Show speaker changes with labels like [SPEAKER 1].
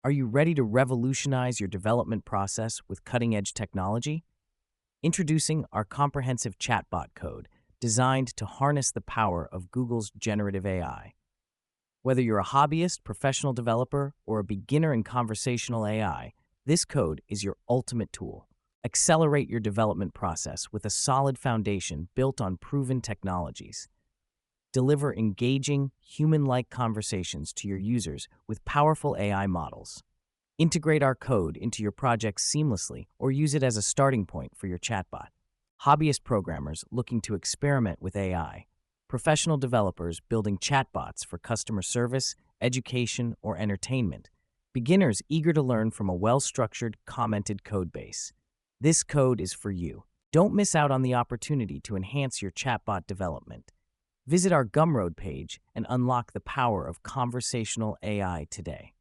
[SPEAKER 1] Are you ready to revolutionize your development process with cutting-edge technology? Introducing our comprehensive chatbot code, designed to harness the power of Google's generative AI. Whether you're a hobbyist, professional developer, or a beginner in conversational AI, this code is your ultimate tool. Accelerate your development process with a solid foundation built on proven technologies. Deliver engaging, human-like conversations to your users with powerful AI models. Integrate our code into your projects seamlessly or use it as a starting point for your chatbot. Hobbyist programmers looking to experiment with AI. Professional developers building chatbots for customer service, education, or entertainment. Beginners eager to learn from a well-structured, commented code base. This code is for you. Don't miss out on the opportunity to enhance your chatbot development. Visit our Gumroad page and unlock the power of conversational AI today.